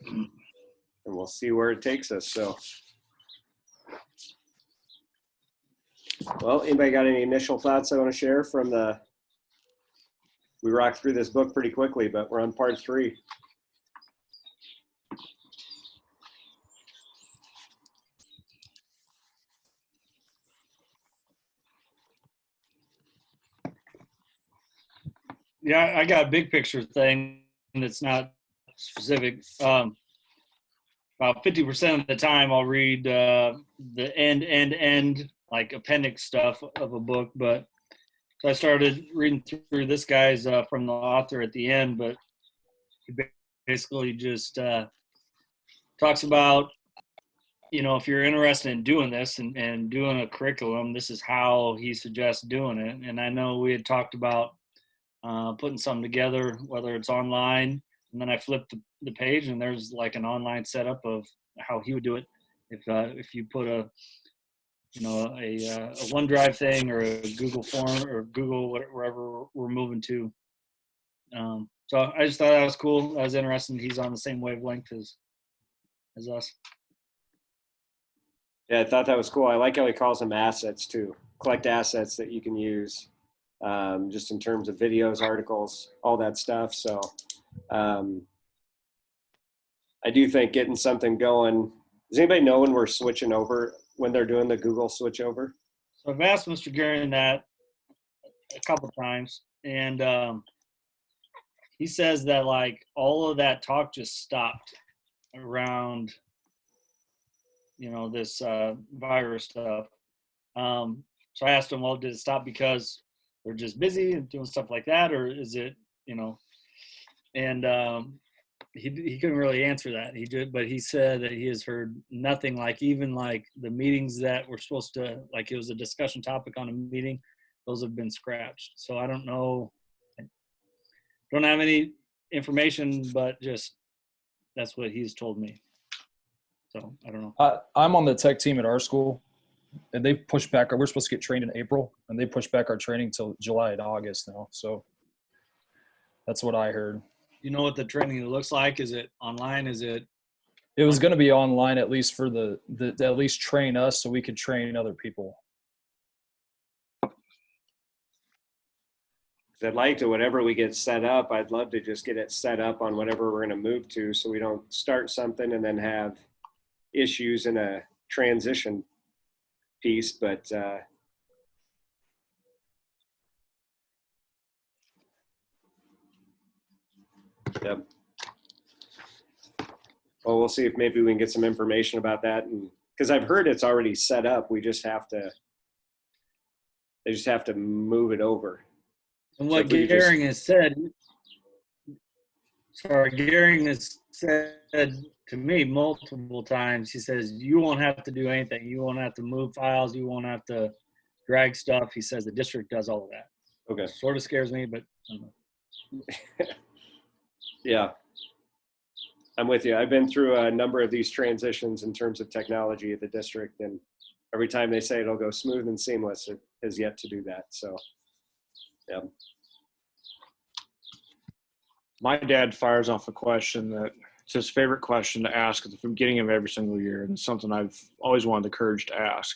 and we'll see where it takes us. So, well, anybody got any initial thoughts I want to share from we rocked through this book pretty quickly, but we're on part 3. Yeah, I got a big picture thing that's not specific. About 50% of the time I'll read the end, like appendix stuff of a book. But so I started reading through this guy's from the author at the end, but he basically just talks about, if you're interested in doing this and doing a curriculum, this is how he suggests doing it. And I know we had talked about putting something together, whether it's online, and then I flipped the page and there's like an online setup of how he would do it. If you put a OneDrive thing or a Google form or Google, wherever we're moving to. So I just thought that was cool. That was interesting. He's on the same wavelength as us. Yeah, I thought that was cool. I like how he calls them assets too. Collect assets that you can use. Just in terms of videos, articles, all that stuff. So I do think getting something going. Does anybody know when we're switching over, when they're doing the Google switch over? So I've asked Mr. Guerin that a couple times, and he says that like all of that talk just stopped around, this virus stuff. So I asked him, well, did it stop because they're just busy and doing stuff like that, or is it, and he couldn't really answer that. But he said that he has heard nothing, like even like the meetings that were supposed to, like it was a discussion topic on a meeting, those have been scratched. So I don't know, don't have any information, but just that's what he's told me. So I don't know. I'm on the tech team at our school, and they've pushed back. We're supposed to get trained in April, and they pushed back our training till July and August now. So that's what I heard. You know what the training looks like? Is it online? It was going to be online, at least for the at least train us so we could train other people. I'd like to, whatever we get set up, I'd love to just get it set up on whatever we're going to move to, so we don't start something and then have issues in a transition piece. But yep. Well, we'll see if maybe we can get some information about that, and because I've heard it's already set up, they just have to move it over. And what Gehring has said, Gehring has said to me multiple times, he says, you won't have to do anything. You won't have to move files. You won't have to drag stuff. He says the district does all of that. Okay. Sort of scares me, but I don't know. Yeah. I'm with you. I've been through a number of these transitions in terms of technology at the district, and every time they say it'll go smooth and seamless, it has yet to do that. So, yeah. My dad fires off a question that it's his favorite question to ask at the beginning of every single year, and it's something I've always wanted the courage to ask,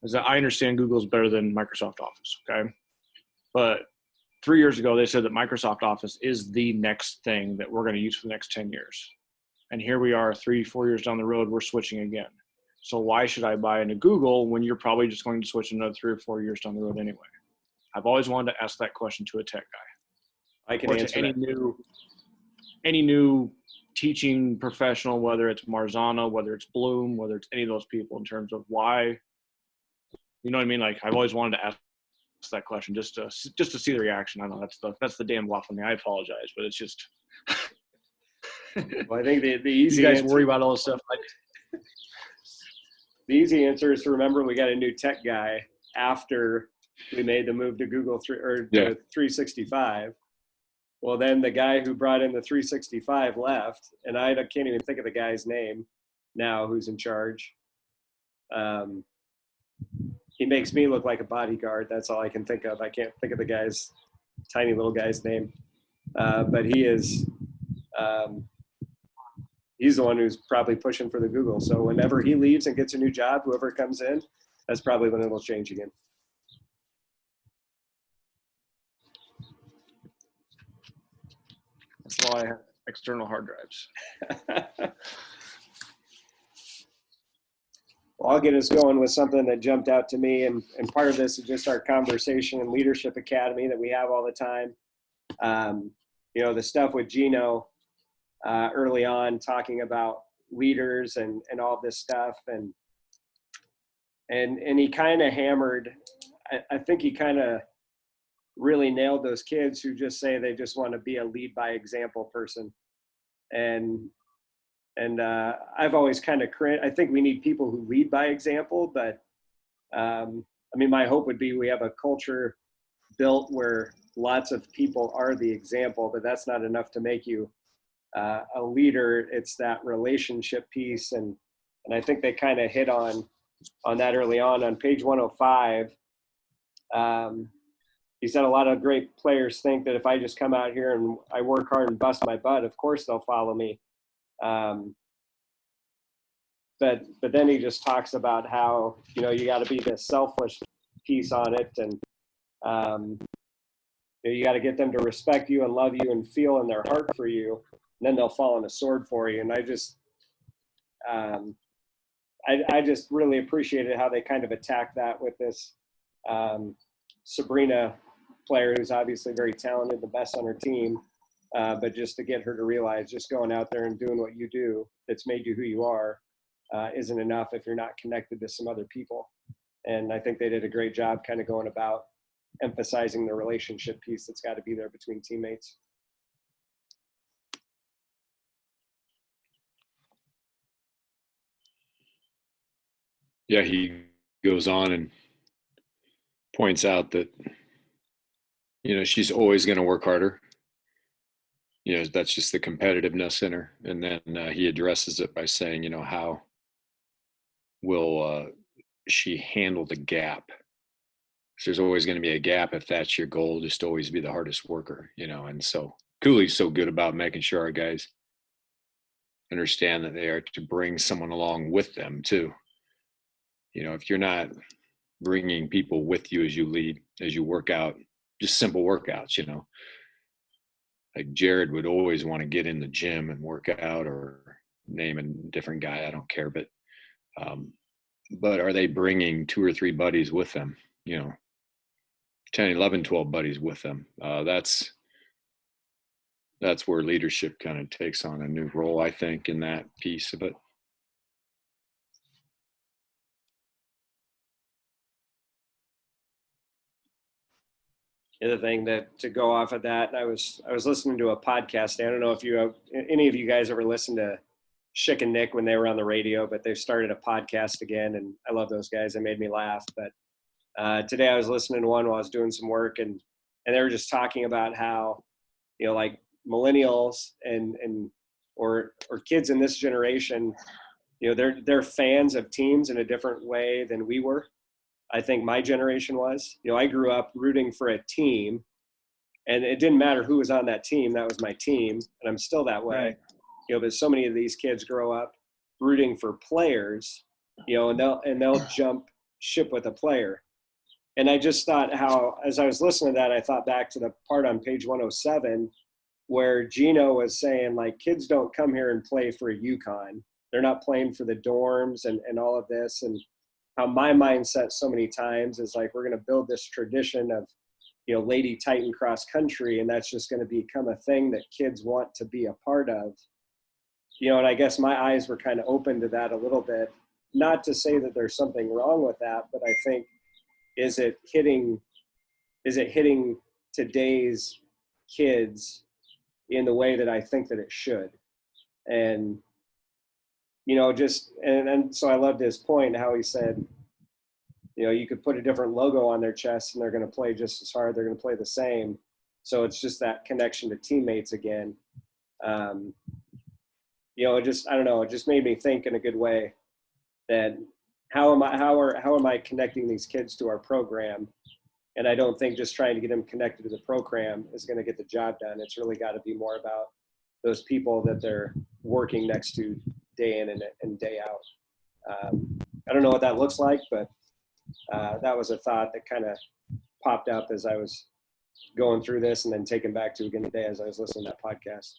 is that I understand Google's better than Microsoft Office, okay? But 3 years ago, they said that Microsoft Office is the next thing that we're going to use for the next 10 years. And here we are 3-4 years down the road, we're switching again. So why should I buy into Google when you're probably just going to switch another 3 or 4 years down the road anyway? I've always wanted to ask that question to a tech guy. I can answer any new teaching professional, whether it's Marzano, whether it's Bloom, whether it's any of those people, in terms of why, you know what I mean? Like, I've always wanted to ask that question just to see the reaction. I know that's the damn bluff on me. I apologize, but it's just. Well, I think the easy you guys answer, worry about all this stuff. The easy answer is to remember we got a new tech guy after we made the move to Google 365. Well, then the guy who brought in the 365 left, and I can't even think of the guy's name now who's in charge. He makes me look like a bodyguard. That's all I can think of. I can't think of the tiny little guy's name. But he is, he's the one who's probably pushing for the Google. So whenever he leaves and gets a new job, whoever comes in, that's probably when it'll change again. That's why I have external hard drives. Well, I'll get us going with something that jumped out to me, and part of this is just our conversation and leadership academy that we have all the time. The stuff with Gino early on, talking about leaders and all this stuff, and he kind of hammered. I think he kind of really nailed those kids who just say they just want to be a lead by example person, and I've always kind of I think we need people who lead by example, but my hope would be we have a culture built where lots of people are the example, but that's not enough to make you a leader. It's that relationship piece, and I think they kind of hit on that early on page 105. He said a lot of great players think that if I just come out here and I work hard and bust my butt, of course they'll follow me. But then he just talks about how, you got to be this selfless piece on it, and you got to get them to respect you and love you and feel in their heart for you, and then they'll fall on a sword for you. And I just really appreciated how they kind of attacked that with this Sabrina player, who's obviously very talented, the best on her team, but just to get her to realize just going out there and doing what you do that's made you who you are isn't enough if you're not connected to some other people. And I think they did a great job kind of going about emphasizing the relationship piece that's got to be there between teammates. Yeah, he goes on and points out that, she's always going to work harder. That's just the competitiveness in her. And then he addresses it by saying, how will she handle the gap? So there's always going to be a gap if that's your goal, just always be the hardest worker, and so Cooley's so good about making sure our guys understand that they are to bring someone along with them too. If you're not bringing people with you as you lead, as you work out, just simple workouts, like Jared would always want to get in the gym and work out, or name a different guy, I don't care, but are they bringing 2 or 3 buddies with them, 10, 11, 12 buddies with them? That's where leadership kind of takes on a new role, I think, in that piece of it. The other thing that to go off of that, I was listening to a podcast. I don't know if any of you guys ever listened to Schick and Nick when they were on the radio, but they've started a podcast again, and I love those guys. They made me laugh. But today I was listening to one while I was doing some work, and they were just talking about how, like millennials or kids in this generation, they're fans of teams in a different way than we were. I think my generation was. I grew up rooting for a team, and it didn't matter who was on that team. That was my team, and I'm still that way. Right. But so many of these kids grow up rooting for players, and they'll jump ship with a player. And I just thought how, as I was listening to that, I thought back to the part on page 107 where Gino was saying, like, kids don't come here and play for a UConn. They're not playing for the dorms and all of this. And how my mindset so many times is like, we're going to build this tradition of, Lady Titan cross country, and that's just going to become a thing that kids want to be a part of. And I guess my eyes were kind of open to that a little bit. Not to say that there's something wrong with that, but I think, is it hitting today's kids in the way that I think that it should? And so I loved his point, how he said, you could put a different logo on their chest and they're going to play just as hard. They're going to play the same. So it's just that connection to teammates again. I don't know. It just made me think in a good way that how am I connecting these kids to our program? And I don't think just trying to get them connected to the program is going to get the job done. It's really got to be more about those people that they're working next to day in and day out. I don't know what that looks like, but that was a thought that kind of popped up as I was going through this and then taken back to again today as I was listening to that podcast.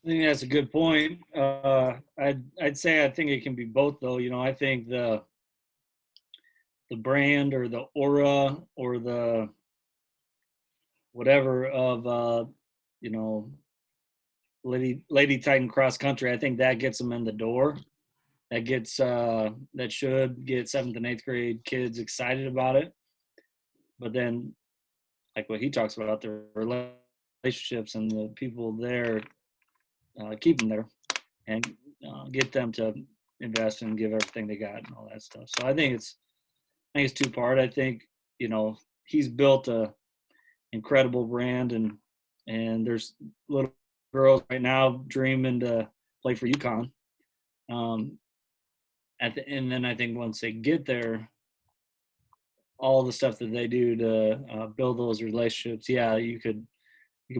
I think that's a good point. I'd say I think it can be both, though. You know, I think the brand or the aura or the whatever of you know, Lady Titan cross country, I think that gets them in the door. That gets that should get 7th and 8th grade kids excited about it. But then, like what he talks about, the relationships and the people there, keep them there and get them to invest and give everything they got and all that stuff. So I think it's 2-part. I think, you know, he's built a incredible brand, and there's little girls right now dreaming to play for UConn. And then I think once they get there, all the stuff that they do to build those relationships, yeah, you could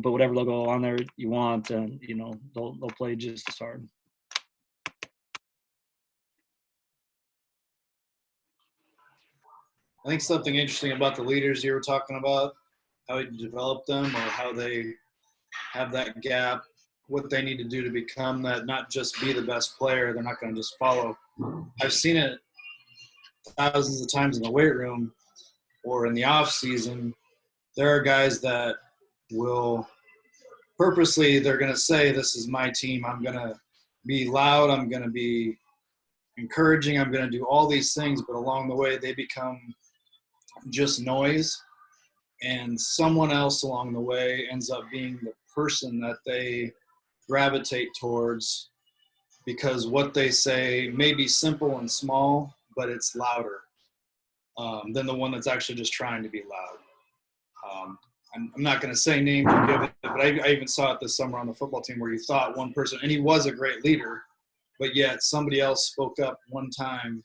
put whatever logo on there you want, and you know they'll play just as hard. I think something interesting about the leaders you were talking about, how you develop them or how they have that gap, what they need to do to become that, not just be the best player. They're not going to just follow. I've seen it thousands of times in the weight room or in the off season. There are guys that will purposely, they're going to say, this is my team. I'm going to be loud. I'm going to be encouraging. I'm going to do all these things. But along the way, they become just noise. And someone else along the way ends up being the person that they gravitate towards, because what they say may be simple and small, but it's louder than the one that's actually just trying to be loud. I'm not going to say names or give it, but I even saw it this summer on the football team where you thought one person, and he was a great leader, but yet somebody else spoke up one time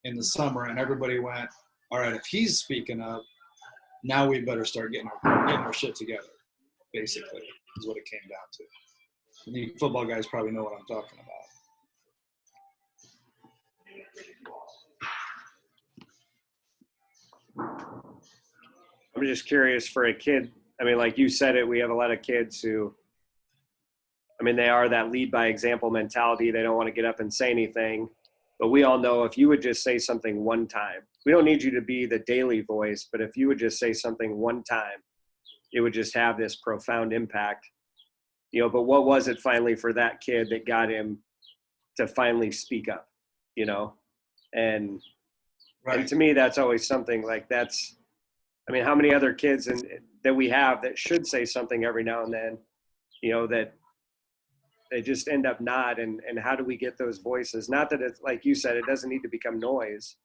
in the summer and everybody went, all right, if he's speaking up, now we better start getting our shit together, basically, is what it came down to. The football guys probably know what I'm talking about. I'm just curious for a kid. I mean, like you said it, we have a lot of kids who, I mean, they are that lead by example mentality. They don't want to get up and say anything. But we all know if you would just say something one time, we don't need you to be the daily voice, but if you would just say something one time, it would just have this profound impact. You know, but what was it finally for that kid that got him to finally speak up, you know? And, Right. and to me, that's always something like that's, I mean, how many other kids that we have that should say something every now and then, you know, that they just end up not, and how do we get those voices? Not that it's, like you said, it doesn't need to become noise,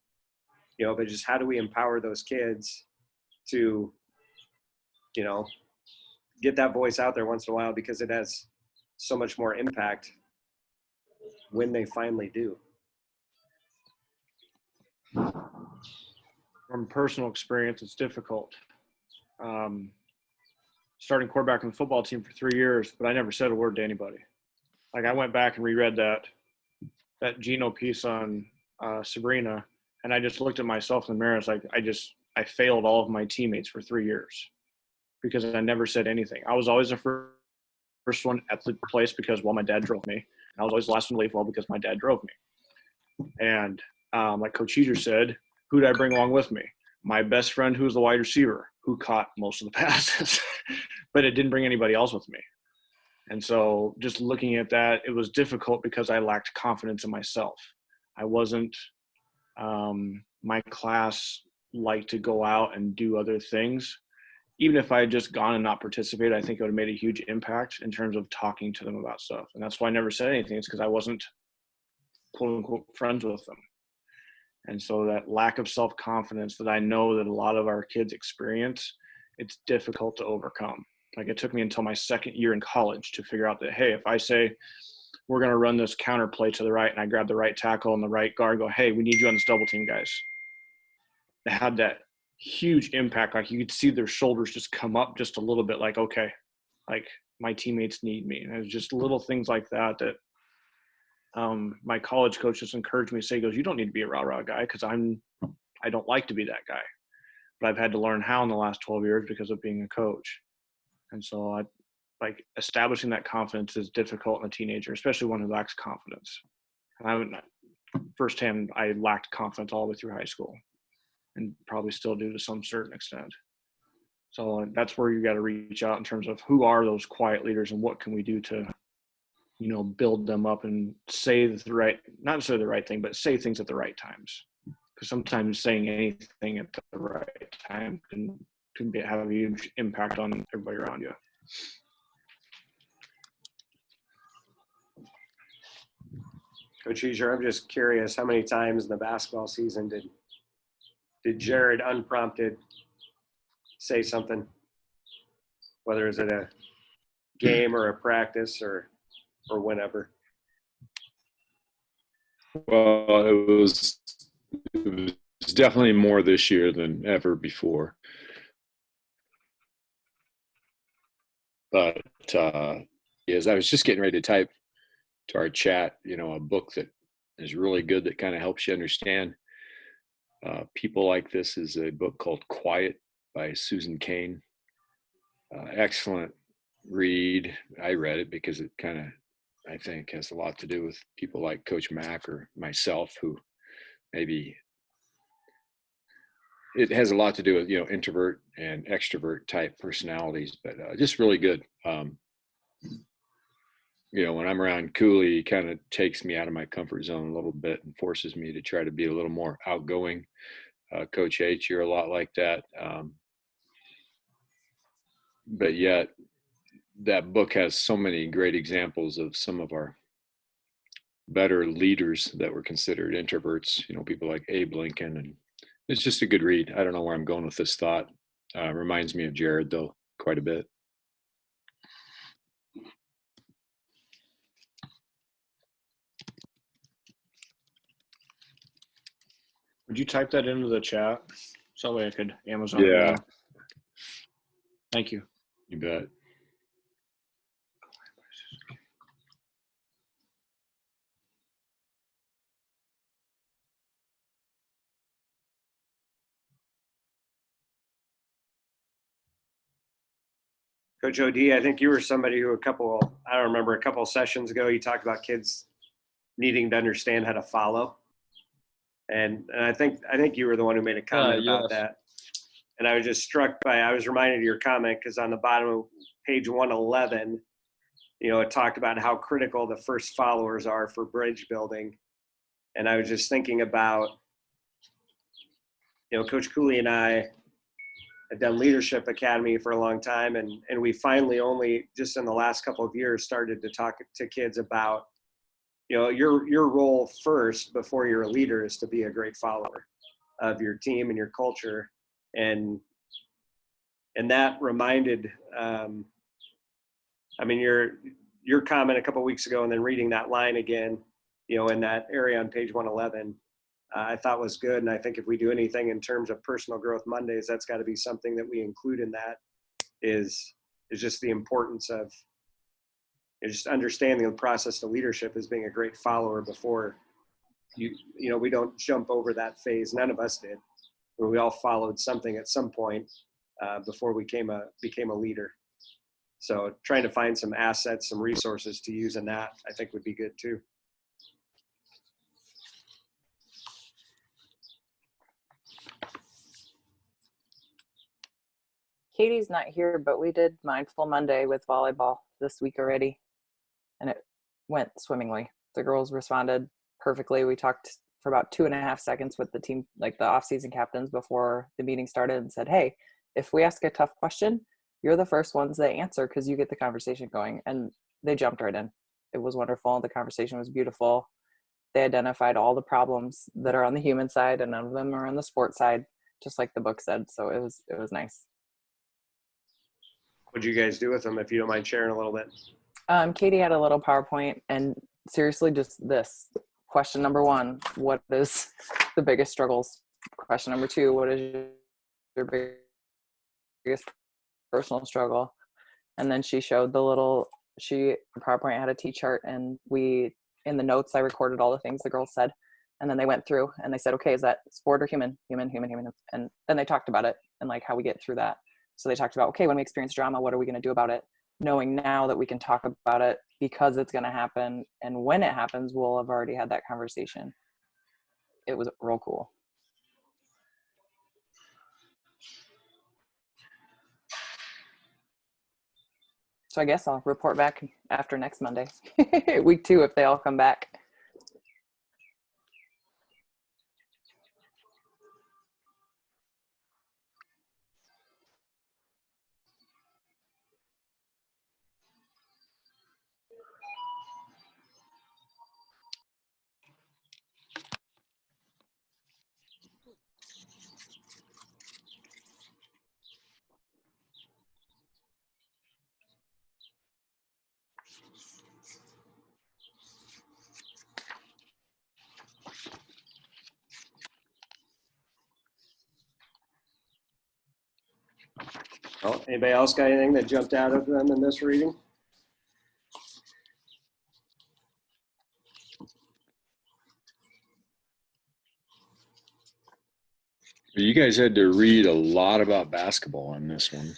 you know, but just how do we empower those kids to, you know, get that voice out there once in a while, because it has so much more impact when they finally do. From personal experience, it's difficult. Starting quarterback on the football team for 3 years, but I never said a word to anybody. Like I went back and reread that Gino piece on Sabrina, and I just looked at myself in the mirror. It's like I failed all of my teammates for 3 years because I never said anything. I was always the first one at the place because, well, my dad drove me. And I was always the last one to leave, well, because my dad drove me. And like Coach Heeger said, who did I bring along with me? My best friend, who was the wide receiver, who caught most of the passes, but it didn't bring anybody else with me. And so just looking at that, it was difficult because I lacked confidence in myself. I wasn't, my class liked to go out and do other things. Even if I had just gone and not participated, I think it would have made a huge impact in terms of talking to them about stuff. And that's why I never said anything. It's because I wasn't, quote unquote, friends with them. And so that lack of self-confidence that I know that a lot of our kids experience, it's difficult to overcome. Like it took me until my second year in college to figure out that, hey, if I say we're going to run this counter play to the right and I grab the right tackle and the right guard, go, hey, we need you on this double team, guys. I had that huge impact. Like you could see their shoulders just come up just a little bit, like, okay, like my teammates need me. And it was just little things like that my college coach just encouraged me to say, he goes, you don't need to be a rah-rah guy, because I don't like to be that guy. But I've had to learn how in the last 12 years because of being a coach. And so like establishing that confidence is difficult in a teenager, especially one who lacks confidence. And firsthand, I lacked confidence all the way through high school, and probably still do to some certain extent. So that's where you got to reach out in terms of who are those quiet leaders and what can we do to, build them up and say not necessarily the right thing, but say things at the right times. Because sometimes saying anything at the right time can have a huge impact on everybody around you. Coach Easier, I'm just curious, how many times in the basketball season did Jared unprompted say something, whether it's at a game or a practice or whenever? Well, it was definitely more this year than ever before. But as I was just getting ready to type to our chat, a book that is really good that kind of helps you understand people like this is a book called Quiet by Susan Cain. Excellent read. I read it because it kind of, I think, has a lot to do with people like Coach Mack or myself, who maybe it has a lot to do with, introvert and extrovert type personalities, but just really good. When I'm around Cooley, he kind of takes me out of my comfort zone a little bit and forces me to try to be a little more outgoing. Coach H, you're a lot like that. But yet that book has so many great examples of some of our better leaders that were considered introverts, people like Abe Lincoln. And it's just a good read. I don't know where I'm going with this thought. Reminds me of Jared, though, quite a bit. Would you type that into the chat so that way I could Amazon? Yeah. It? Thank you. You bet. Coach OD, I think you were somebody who a couple sessions ago, you talked about kids needing to understand how to follow. And I think you were the one who made a comment about that. And I was just I was reminded of your comment because on the bottom of page 111, it talked about how critical the first followers are for bridge building. And I was just thinking about, Coach Cooley and I have done Leadership Academy for a long time. And we finally only just in the last couple of years started to talk to kids about, your role first before you're a leader is to be a great follower of your team and your culture. And that reminded, your comment a couple of weeks ago, and then reading that line again, in that area on page 111, I thought was good. And I think if we do anything in terms of Personal Growth Mondays, that's got to be something that we include in that is just the importance of just understanding the process to leadership as being a great follower before we don't jump over that phase. None of us did. We all followed something at some point before we became a leader. So trying to find some assets, some resources to use in that, I think would be good too. Katie's not here, but we did Mindful Monday with volleyball this week already, and it went swimmingly. The girls responded perfectly. We talked for about 2.5 seconds with the team, like the off-season captains, before the meeting started, and said, hey, if we ask a tough question, you're the first ones that answer because you get the conversation going. And they jumped right in. It was wonderful. The conversation was beautiful. They identified all the problems that are on the human side, and none of them are on the sports side, just like the book said. So it was nice. What did you guys do with them, if you don't mind sharing a little bit? Katie had a little PowerPoint, and seriously, just this. Question number 1, what is the biggest struggles? Question number 2, what is biggest personal struggle. And then she showed PowerPoint had a T-chart, and in the notes, I recorded all the things the girls said. And then they went through and they said, okay, is that sport or human? Human. And then they talked about it and like how we get through that. So they talked about, okay, when we experience drama, what are we going to do about it? Knowing now that we can talk about it because it's going to happen. And when it happens, we'll have already had that conversation. It was real cool. So I guess I'll report back after next Monday, week 2, if they all come back. Well, anybody else got anything that jumped out of them in this reading? You guys had to read a lot about basketball on this one.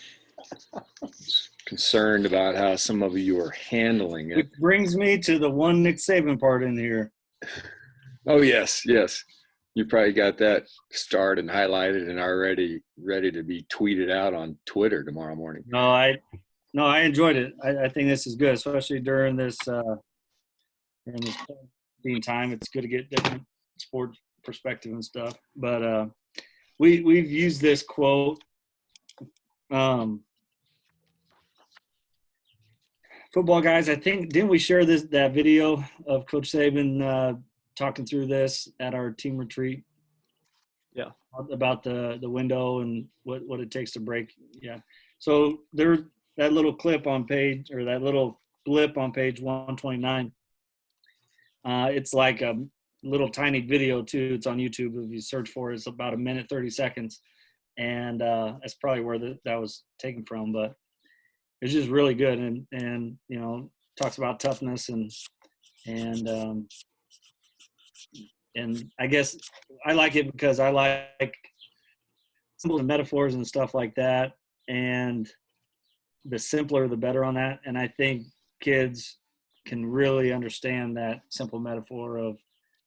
I was concerned about how some of you are handling it. Which brings me to the one Nick Saban part in here. Oh, yes. You probably got that starred and highlighted and already ready to be tweeted out on Twitter tomorrow morning. No, I enjoyed it. I think this is good, especially during this being time. It's good to get different sport perspective and stuff. But we've used this quote. Football guys, I think, didn't we share that video of Coach Saban talking through this at our team retreat? Yeah. About the window and what it takes to break. Yeah. So that little clip on page, or that little blip on page 129, it's like a little tiny video too. It's on YouTube. If you search for it, it's about 1 minute, 30 seconds. And that's probably where that was taken from, but it's just really good. And, you know, talks about toughness and I guess I like it because I like simple metaphors and stuff like that. And the simpler, the better on that. And I think kids can really understand that simple metaphor of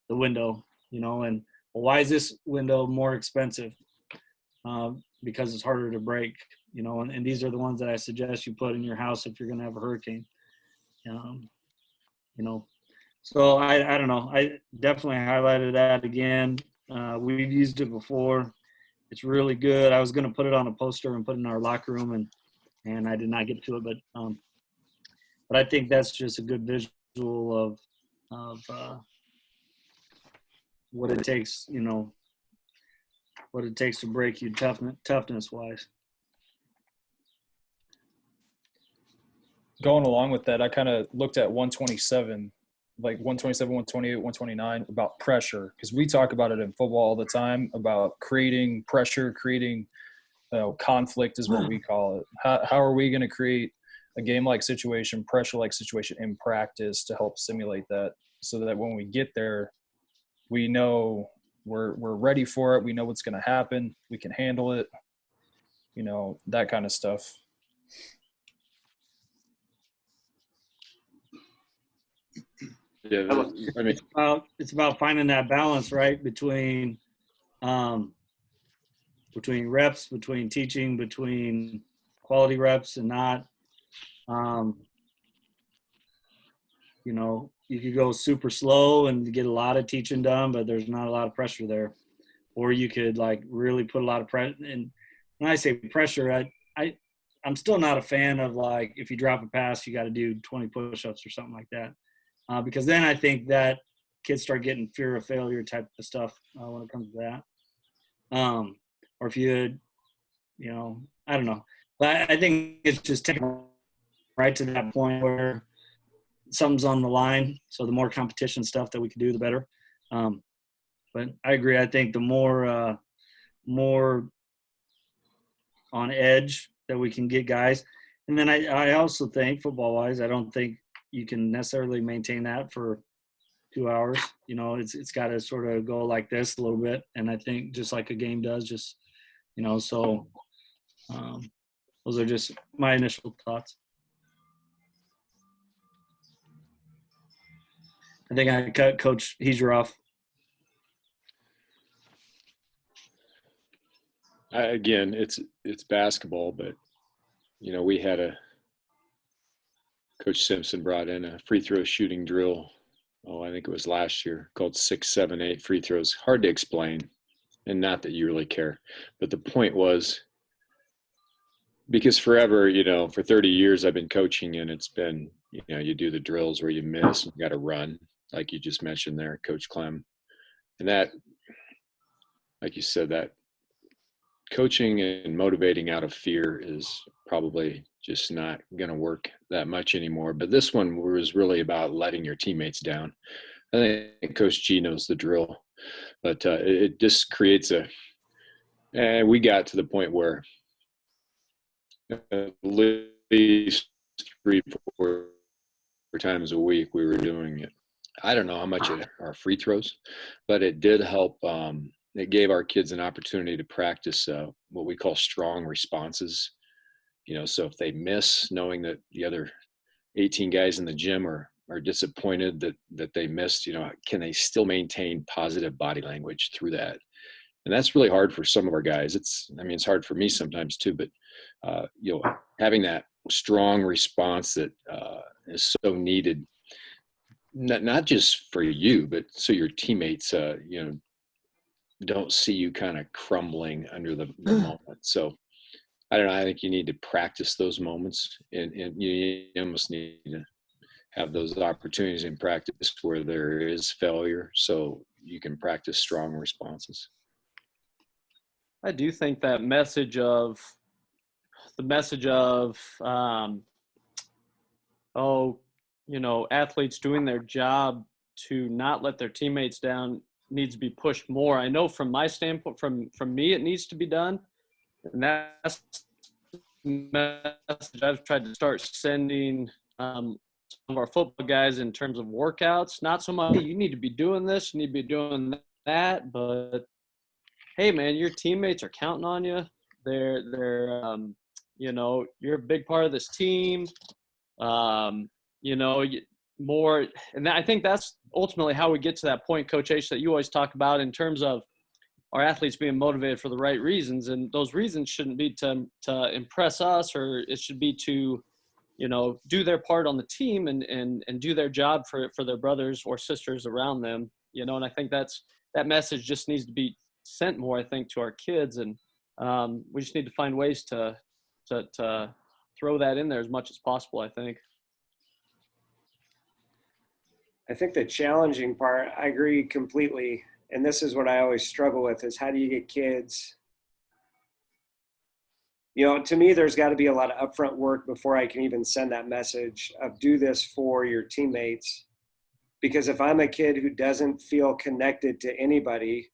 the window, you know, and why is this window more expensive? Because it's harder to break, you know, and these are the ones that I suggest you put in your house if you're going to have a hurricane, you know. So I don't know. I definitely highlighted that again. We've used it before. It's really good. I was going to put it on a poster and put it in our locker room, and I did not get to it. But I think that's just a good visual of what it takes, you know, what it takes to break you toughness wise. Going along with that, I kind of looked at 127. Like 127, 128, 129 about pressure, because we talk about it in football all the time about creating pressure, creating conflict is what we call it. How are we going to create a game-like situation, pressure-like situation in practice to help simulate that, so that when we get there, we know we're ready for it. We know what's going to happen. We can handle it. You know, that kind of stuff. Yeah, I mean, It's about finding that balance, right, between reps, between teaching, between quality reps and not. You know, you could go super slow and get a lot of teaching done, but there's not a lot of pressure there. Or you could like really put a lot of pressure. And when I say pressure, I'm still not a fan of like, if you drop a pass, you got to do 20 push-ups or something like that. Because then I think that kids start getting fear of failure type of stuff when it comes to that. Or if you know, I don't know. But I think it's just taking right to that point where something's on the line. So the more competition stuff that we can do, the better. But I agree. I think the more on edge that we can get guys. And then I also think football wise, I don't think you can necessarily maintain that for 2 hours. You know, it's got to sort of go like this a little bit. And I think just like a game does, just, you know, so those are just my initial thoughts. I think I cut Coach Heiser off. Again, it's basketball, but you know, we had Coach Simpson brought in a free throw shooting drill. Oh, I think it was last year, called 6, 7, 8 free throws. Hard to explain, and not that you really care, but the point was, because forever, you know, for 30 years I've been coaching, and it's been, you know, you do the drills where you miss, you got to run, like you just mentioned there, Coach Clem, and that, like you said, that coaching and motivating out of fear is probably just not going to work that much anymore. But this one was really about letting your teammates down. I think Coach G knows the drill, but it just creates and we got to the point where at least 3-4 times a week we were doing it. I don't know how much our free throws, but it did help. It gave our kids an opportunity to practice what we call strong responses. You know, so if they miss, knowing that the other 18 guys in the gym are disappointed that they missed, you know, can they still maintain positive body language through that? And that's really hard for some of our guys. It's hard for me sometimes too, but you know, having that strong response that is so needed, not just for you, but so your teammates, you know, don't see you kind of crumbling under the moment. So I don't know. I think you need to practice those moments, and you almost need to have those opportunities in practice where there is failure, so you can practice strong responses. I do think that message of you know, athletes doing their job to not let their teammates down needs to be pushed more. I know from my standpoint, from me, it needs to be done. And that's the message I've tried to start sending some of our football guys in terms of workouts. Not so much, hey, you need to be doing this, you need to be doing that, but hey, man, your teammates are counting on you. They're you know, you're a big part of this team. You know, more, and I think that's ultimately how we get to that point, Coach H, that you always talk about in terms of our athletes being motivated for the right reasons. And those reasons shouldn't be to impress us, or it should be to, you know, do their part on the team and do their job for their brothers or sisters around them, you know. And I think that message just needs to be sent more, I think, to our kids. And we just need to find ways to throw that in there as much as possible, I think. I think the challenging part, I agree completely, and this is what I always struggle with, is how do you get kids, you know, to me, there's got to be a lot of upfront work before I can even send that message of do this for your teammates. Because if I'm a kid who doesn't feel connected to anybody,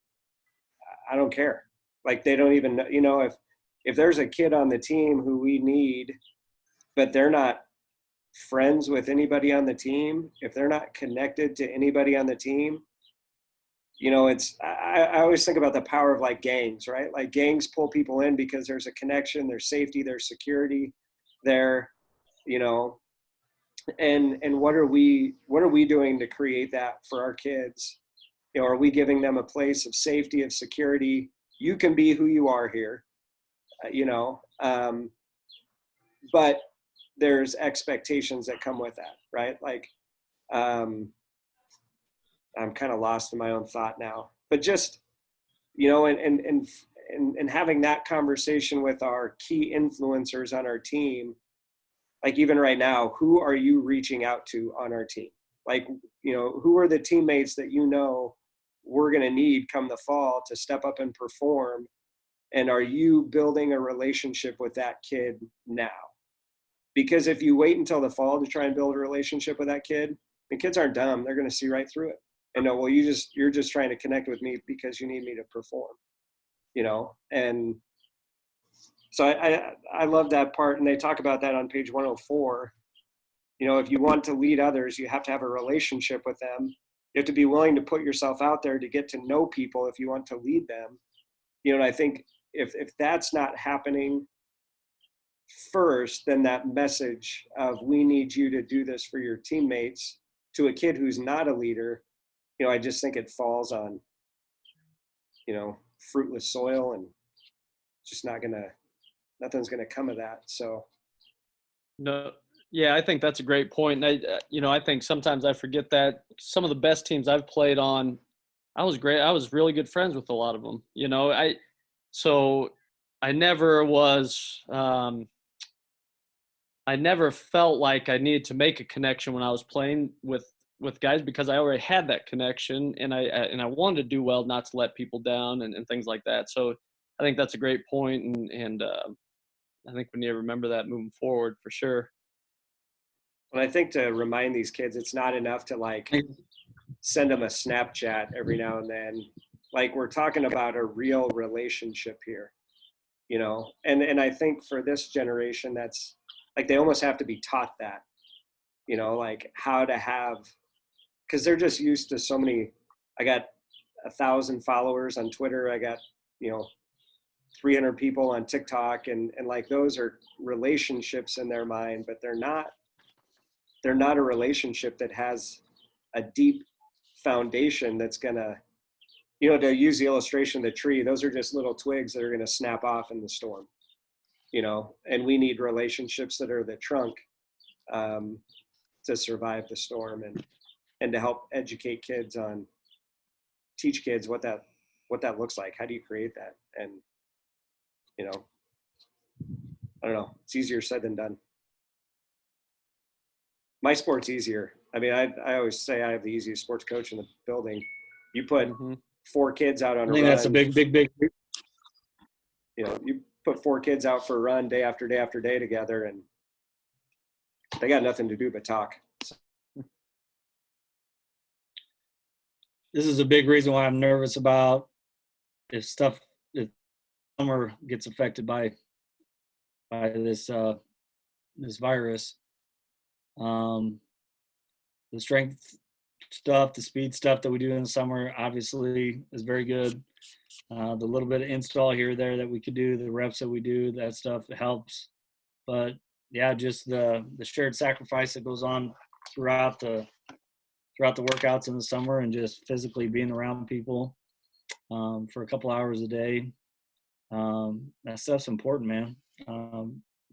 I don't care. Like, they don't even know, you know, if there's a kid on the team who we need, but they're not friends with anybody on the team, if they're not connected to anybody on the team, you know, I always think about the power of like gangs, right? Like, gangs pull people in because there's a connection, there's safety, there's security there, you know, and what are we doing to create that for our kids? You know, are we giving them a place of safety, of security? You can be who you are here, you know, but there's expectations that come with that, right? Like, I'm kind of lost in my own thought now, but just, you know, and having that conversation with our key influencers on our team, like even right now, who are you reaching out to on our team? Like, you know, who are the teammates that, you know, we're going to need come the fall to step up and perform? And are you building a relationship with that kid now? Because if you wait until the fall to try and build a relationship with that kid, the kids aren't dumb. They're going to see right through it and know, well, you're just trying to connect with me because you need me to perform, you know? And So I love that part. And they talk about that on page 104. You know, if you want to lead others, you have to have a relationship with them. You have to be willing to put yourself out there to get to know people if you want to lead them. You know, and I think if that's not happening first, then that message of we need you to do this for your teammates to a kid who's not a leader, you know, I just think it falls on, you know, fruitless soil, and just nothing's gonna come of that. So No, yeah, I think that's a great point. And I think sometimes I forget that some of the best teams I've played on, I was great. I was really good friends with a lot of them. So I never was. I never felt like I needed to make a connection when I was playing with guys, because I already had that connection, and I wanted to do well, not to let people down and things like that. So I think that's a great point, and I think we need to remember that moving forward for sure. and I think to remind these kids, it's not enough to like send them a Snapchat every now and then. Like, we're talking about a real relationship here, you know? And I think for this generation, that's like, they almost have to be taught that, you know, like how to have, because they're just used to so many. I got 1,000 followers on Twitter. I got, you know, 300 people on TikTok, and like those are relationships in their mind, but they're not a relationship that has a deep foundation that's gonna, you know, to use the illustration of the tree, those are just little twigs that are gonna snap off in the storm, you know, and we need relationships that are the trunk to survive the storm, and to help teach kids what that looks like. How do you create that? And, you know, I don't know, it's easier said than done. My sport's easier. I mean, I always say I have the easiest sports coach in the building. You put 4 kids out on I a think run. that's a big. You know, you put 4 kids out for a run day after day after day together, and they got nothing to do but talk. This is a big reason why I'm nervous about if summer gets affected by this this virus. The strength stuff, the speed stuff that we do in the summer obviously is very good. The little bit of install here or there that we could do, the reps that we do, that stuff helps. But yeah, just the shared sacrifice that goes on throughout the workouts in the summer, and just physically being around people for a couple hours a day. That stuff's important, man.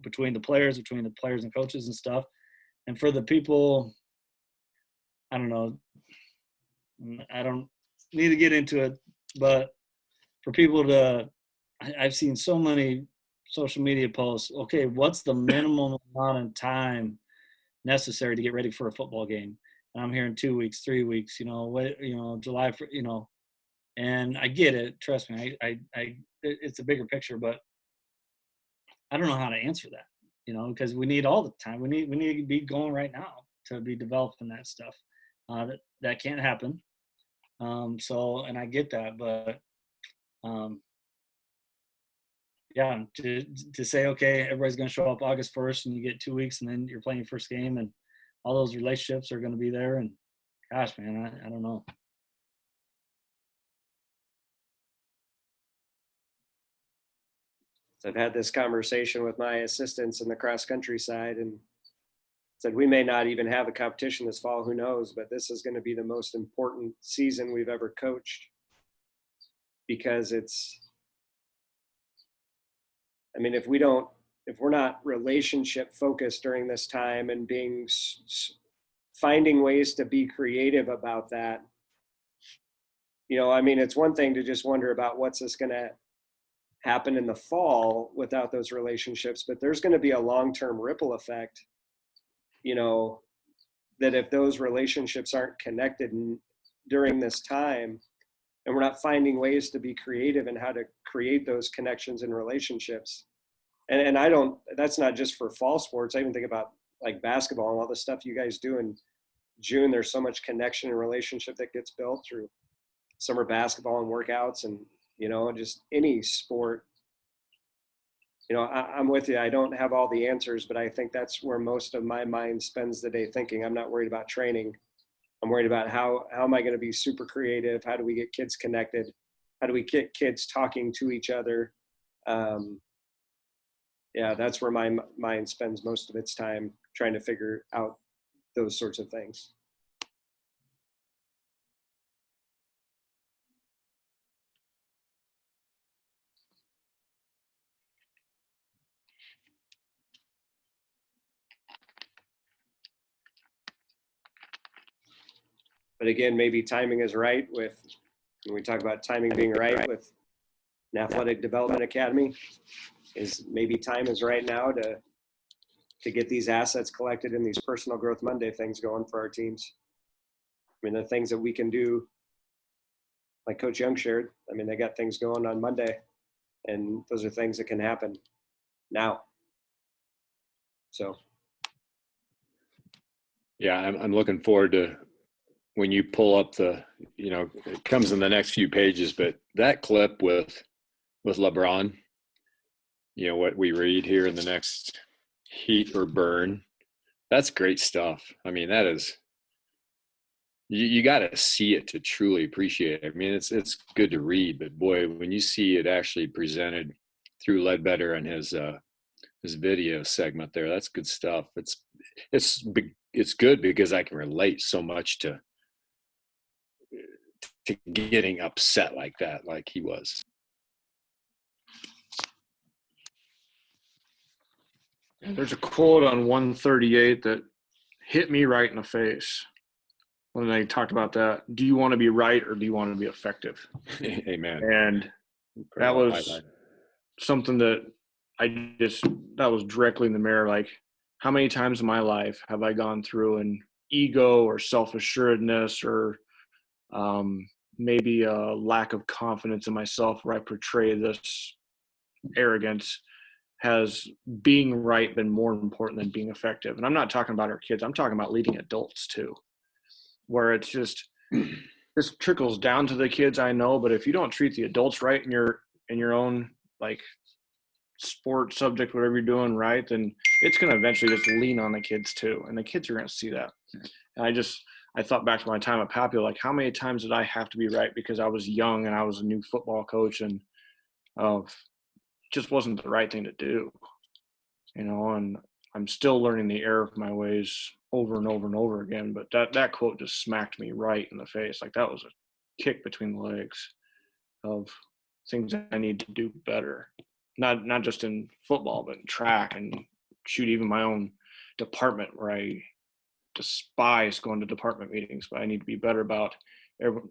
Between the players and coaches and stuff. And for the people, I don't know, I don't need to get into it, but for people I've seen so many social media posts. Okay, what's the minimum amount of time necessary to get ready for a football game? And I'm hearing 2 weeks, 3 weeks, July, and I get it. Trust me, it's a bigger picture, but I don't know how to answer that, because we need all the time. We need to be going right now to be developing that stuff. That can't happen. And I get that, but yeah, to say, okay, everybody's going to show up August 1st and you get 2 weeks and then you're playing your first game and all those relationships are going to be there. And gosh, man, I don't know. I've had this conversation with my assistants in the cross country side, and said we may not even have a competition this fall, who knows, but this is going to be the most important season we've ever coached, because if we're not relationship focused during this time and finding ways to be creative about that, it's one thing to just wonder about what's this going to happen in the fall without those relationships, but there's going to be a long-term ripple effect, that if those relationships aren't connected during this time, and we're not finding ways to be creative in how to create those connections and relationships. And that's not just for fall sports. I even think about like basketball and all the stuff you guys do in June. There's so much connection and relationship that gets built through summer basketball and workouts, and just any sport. you know, I'm with you. I don't have all the answers, but I think that's where most of my mind spends the day thinking. I'm not worried about training. I'm worried about how am I going to be super creative? How do we get kids connected? How do we get kids talking to each other? Yeah, that's where my mind spends most of its time, trying to figure out those sorts of things. But again, maybe timing is right with, when we talk about timing being right with an athletic development academy, is maybe time is right now to get these assets collected and these personal growth Monday things going for our teams. I mean, the things that we can do, like Coach Young shared, I mean, they got things going on Monday, and those are things that can happen now. So. Yeah, I'm looking forward to when you pull up the, you know, it comes in the next few pages, but that clip with LeBron, you know, what we read here in the next heat or burn, that's great stuff. I mean, that is, you got to see it to truly appreciate it. I mean, it's good to read, but boy, when you see it actually presented through Ledbetter and his video segment there, that's good stuff. It's good because I can relate so much to getting upset like that, like he was. There's a quote on 138 that hit me right in the face when they talked about that. Do you want to be right or do you want to be effective? Amen. And that was something that that was directly in the mirror. Like, how many times in my life have I gone through an ego or self-assuredness or maybe a lack of confidence in myself where I portray this arrogance? Has being right been more important than being effective? And I'm not talking about our kids. I'm talking about leading adults too, where it's just this trickles down to the kids, I know, but if you don't treat the adults right in your own like sport subject, whatever you're doing right, then it's going to eventually just lean on the kids too. And the kids are going to see that. And I thought back to my time at Papio, like how many times did I have to be right because I was young and I was a new football coach and just wasn't the right thing to do, you know, and I'm still learning the error of my ways over and over and over again. But that quote just smacked me right in the face. Like that was a kick between the legs of things I need to do better. Not just in football, but in track and shoot, even my own department where I despise going to department meetings, but I need to be better about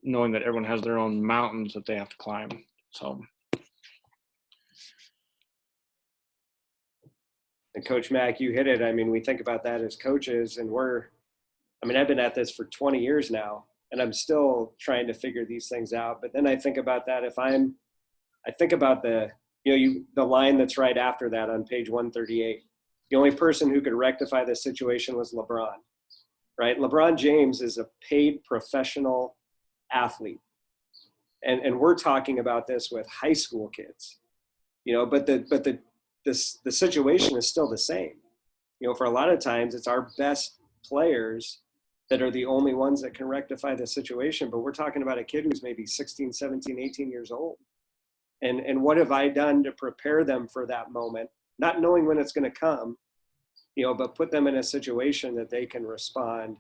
knowing that everyone has their own mountains that they have to climb. So. And Coach Mack, you hit it. I mean, we think about that as coaches, and I've been at this for 20 years now, and I'm still trying to figure these things out. But then I think about that I think about the line that's right after that on page 138. The only person who could rectify this situation was LeBron, right? LeBron James is a paid professional athlete. And we're talking about this with high school kids, you know, but the situation is still the same. You know, for a lot of times it's our best players that are the only ones that can rectify the situation. But we're talking about a kid who's maybe 16, 17, 18 years old. And what have I done to prepare them for that moment, not knowing when it's going to come, you know, but put them in a situation that they can respond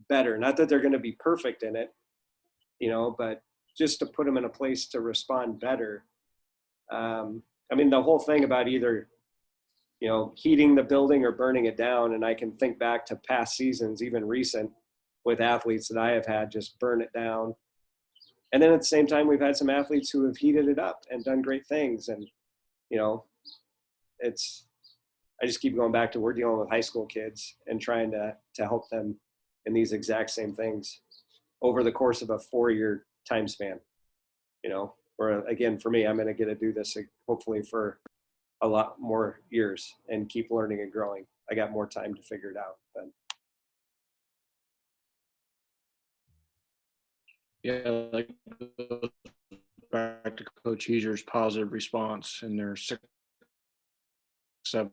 better. Not that they're going to be perfect in it, you know, but just to put them in a place to respond better. I mean, the whole thing about either, you know, heating the building or burning it down. And I can think back to past seasons, even recent, with athletes that I have had just burn it down. And then at the same time, we've had some athletes who have heated it up and done great things. And, you know, I just keep going back to, we're dealing with high school kids and trying to help them in these exact same things over the course of a 4-year time span, you know, where again, for me, I'm going to get to do this hopefully for a lot more years and keep learning and growing. I got more time to figure it out. But. Yeah, like back to Coach Heezer's positive response in their 7,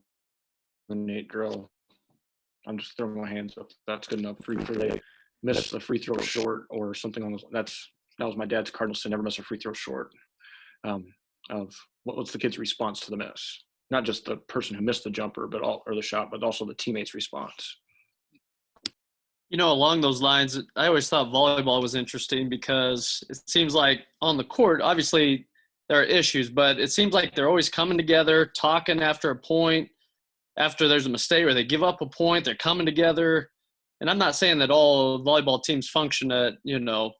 8 drill. I'm just throwing my hands up. That's good enough. Free throw. They miss a free throw short or something on those. That was my dad's cardinal sin. Never miss a free throw short. Of what's the kid's response to the miss? Not just the person who missed the jumper, or the shot, but also the teammate's response. You know, along those lines, I always thought volleyball was interesting because it seems like on the court, obviously there are issues, but it seems like they're always coming together, talking after a point, after there's a mistake or they give up a point, they're coming together. And I'm not saying that all volleyball teams function at, you know,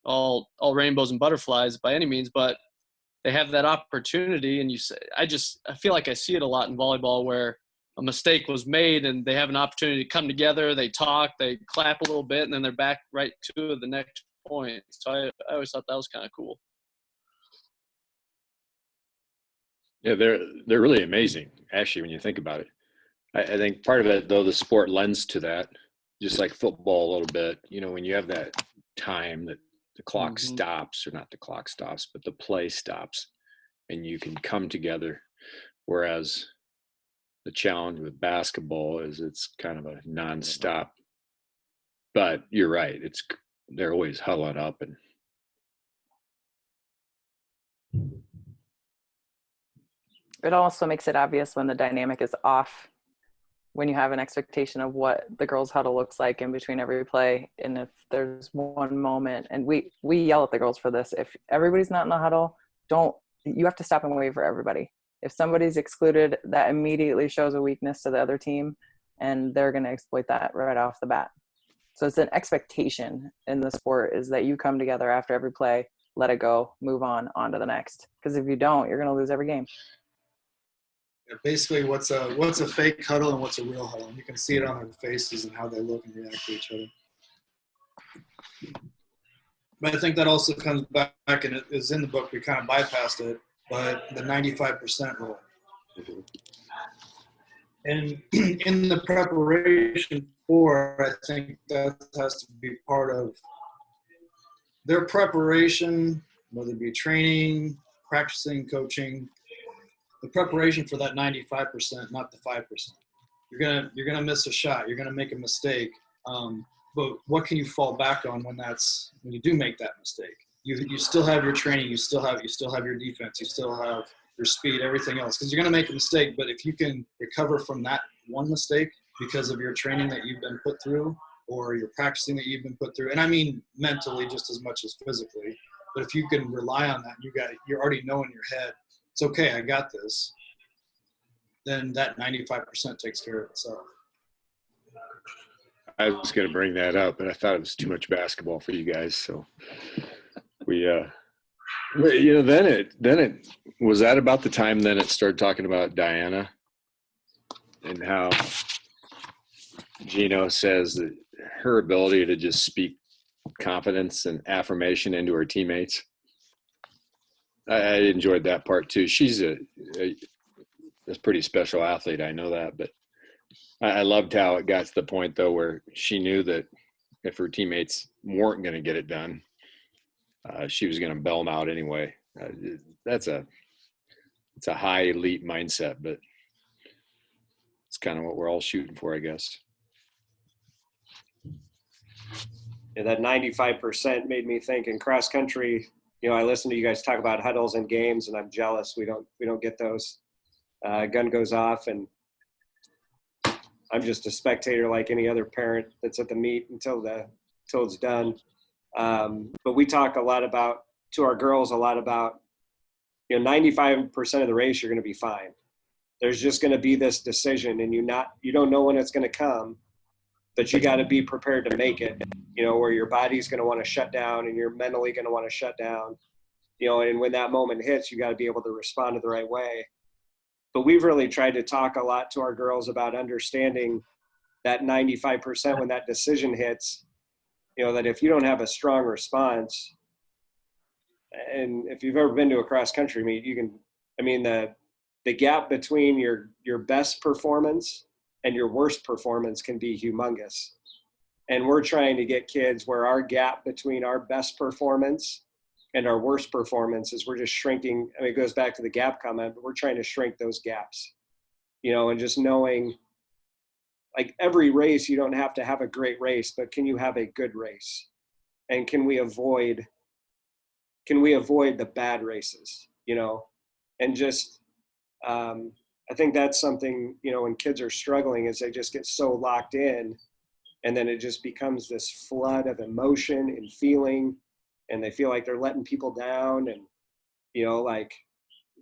all rainbows and butterflies by any means, but they have that opportunity. And I feel like I see it a lot in volleyball where a mistake was made and they have an opportunity to come together, they talk, they clap a little bit, and then they're back right to the next point. So I always thought that was kind of cool. Yeah, they're really amazing, actually, when you think about it. I think part of it, though, the sport lends to that, just like football a little bit. You know, when you have that time that the clock stops, or not the clock stops, but the play stops, and you can come together. Whereas the challenge with basketball is it's kind of a nonstop. But you're right; they're always huddling up and. It also makes it obvious when the dynamic is off, when you have an expectation of what the girls' huddle looks like in between every play. And if there's one moment, and we yell at the girls for this, if everybody's not in the huddle, you have to stop and wait for everybody. If somebody's excluded, that immediately shows a weakness to the other team, and they're going to exploit that right off the bat. So it's an expectation in the sport is that you come together after every play, let it go, move on to the next. Because if you don't, you're going to lose every game. Yeah, basically, what's a fake huddle and what's a real huddle? And you can see it on their faces and how they look and react to each other. But I think that also comes back, and it is in the book. We kind of bypassed it, but the 95% rule. And in the preparation for, I think that has to be part of their preparation, whether it be training, practicing, coaching. The preparation for that 95%, not the 5%. You're gonna miss a shot. You're gonna make a mistake. But what can you fall back on when you do make that mistake? You still have your training. You still have your defense. You still have your speed. Everything else, because you're gonna make a mistake. But if you can recover from that one mistake because of your training that you've been put through, or your practicing that you've been put through, and I mean mentally just as much as physically. But if you can rely on that, you already know in your head, it's okay, I got this, then that 95% takes care of itself. I was going to bring that up, but I thought it was too much basketball for you guys. So we, you know, then it was that about the time then it started talking about Diana and how Gino says that her ability to just speak confidence and affirmation into her teammates. I enjoyed that part too. She's a pretty special athlete. I know that, but I loved how it got to the point though, where she knew that if her teammates weren't going to get it done, she was going to bail them out anyway. It's a high elite mindset, but it's kind of what we're all shooting for, I guess. Yeah, that 95% made me think in cross country. You know, I listen to you guys talk about huddles and games, and I'm jealous we don't get those. Gun goes off, and I'm just a spectator like any other parent that's at the meet until it's done. But we talk to our girls a lot about, you know, 95% of the race you're going to be fine. There's just going to be this decision, and you don't know when it's going to come, but you got to be prepared to make it. You know, where your body's going to want to shut down and you're mentally going to want to shut down, you know, and when that moment hits, you got to be able to respond to the right way. But we've really tried to talk a lot to our girls about understanding that 95% when that decision hits, you know, that if you don't have a strong response, and if you've ever been to a cross country meet, the gap between your best performance and your worst performance can be humongous. And we're trying to get kids where our gap between our best performance and our worst performance is we're just shrinking. I mean, it goes back to the gap comment, but we're trying to shrink those gaps. and just knowing, like, every race, you don't have to have a great race, but can you have a good race? And can we avoid the bad races, and just, I think that's something, when kids are struggling, is they just get so locked in, and then it just becomes this flood of emotion and feeling, and they feel like they're letting people down. And, like,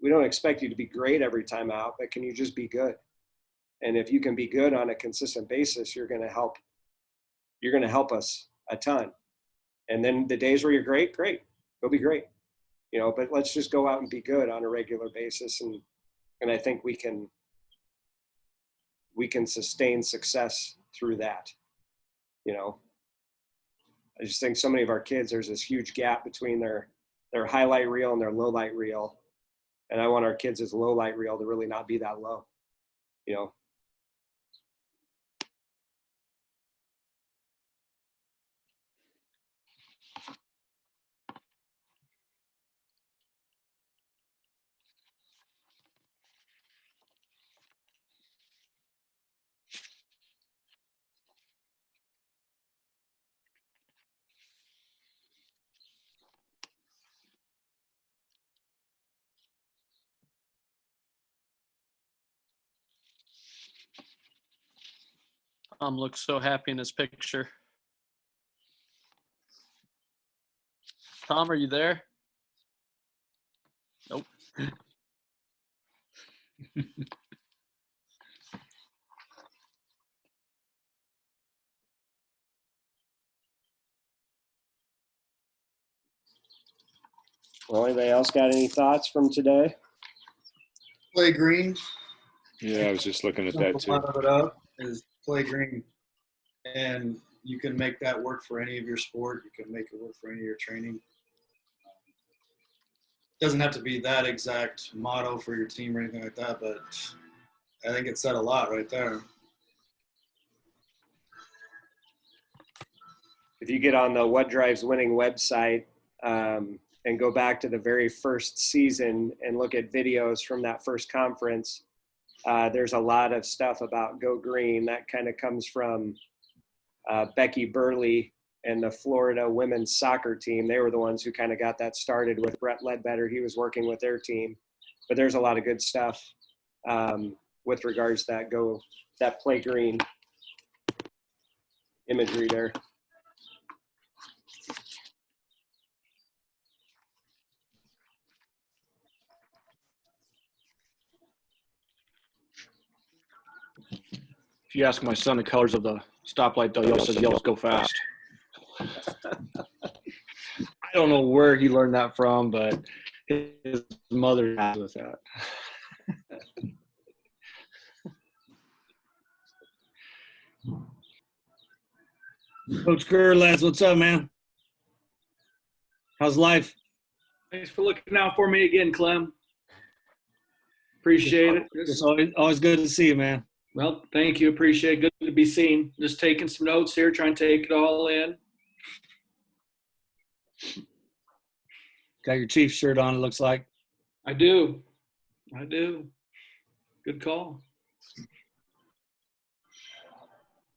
we don't expect you to be great every time out, but can you just be good? And if you can be good on a consistent basis, you're going to help us a ton. And then the days where you're great, go be great, but let's just go out and be good on a regular basis. And I think we can sustain success through that. I just think so many of our kids, there's this huge gap between their highlight reel and their low light reel. And I want our kids' low light reel to really not be that low, Tom looks so happy in his picture. Tom, are you there? Nope. Well, anybody else got any thoughts from today? Play green. Yeah, I was just looking at that A too. lot of it up is play green, and you can make that work for any of your sport. You can make it work for any of your training. Doesn't have to be that exact motto for your team or anything like that, but I think it said a lot right there. If you get on the What Drives Winning website and go back to the very first season and look at videos from that first conference, there's a lot of stuff about Go Green. That kind of comes from Becky Burley and the Florida women's soccer team. They were the ones who kind of got that started with Brett Ledbetter. He was working with their team. But there's a lot of good stuff with regards to that play green imagery there. If you ask my son the colors of the stoplight, though, he always says yellows go fast. I don't know where he learned that from, but his mother has with that. Coach Gerlaz, what's up, man? How's life? Thanks for looking out for me again, Clem. Appreciate it. It's always good to see you, man. Well, thank you. Appreciate it. Good to be seen. Just taking some notes here, trying to take it all in. Got your Chiefs shirt on, it looks like. I do. Good call.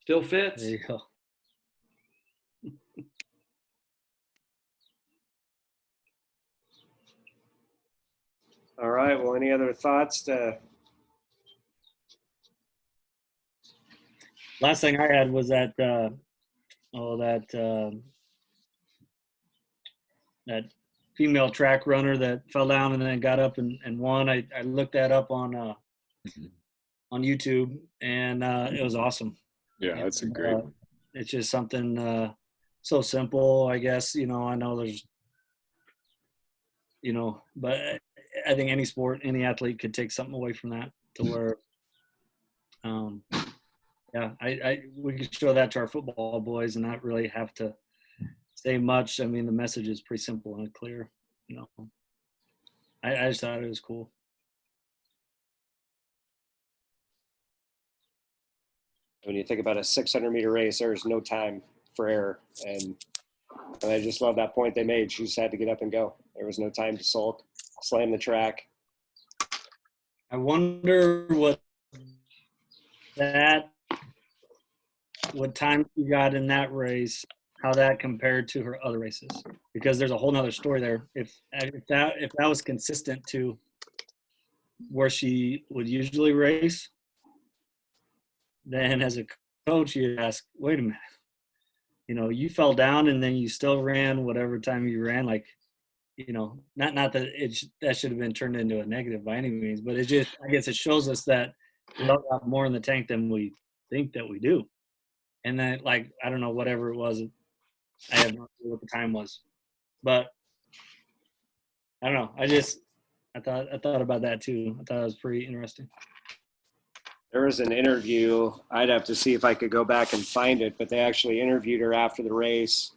Still fits. There you go. All right. Well, any other thoughts? Last thing I had was that that female track runner that fell down and then got up and won. I looked that up on YouTube, and it was awesome. Yeah, that's a great one. It's just something so simple, I guess. I know there's, but I think any sport, any athlete could take something away from that to where, we could show that to our football boys and not really have to say much. I mean, the message is pretty simple and clear. I just thought it was cool. When you think about a 600-meter race, there's no time for error. And I just love that point they made. She just had to get up and go. There was no time to sulk, slam the track. I wonder what that, what time she got in that race, how that compared to her other races, because there's a whole nother story there. If that was consistent to where she would usually race, then as a coach, you'd ask, wait a minute, you fell down and then you still ran whatever time you ran. Like, not that that should have been turned into a negative by any means, but it just, I guess it shows us that we all got more in the tank than we think that we do. And then, like, I don't know, whatever it was, I have no idea what the time was, but I don't know. I thought about that too. I thought it was pretty interesting. There was an interview. I'd have to see if I could go back and find it, but they actually interviewed her after the race.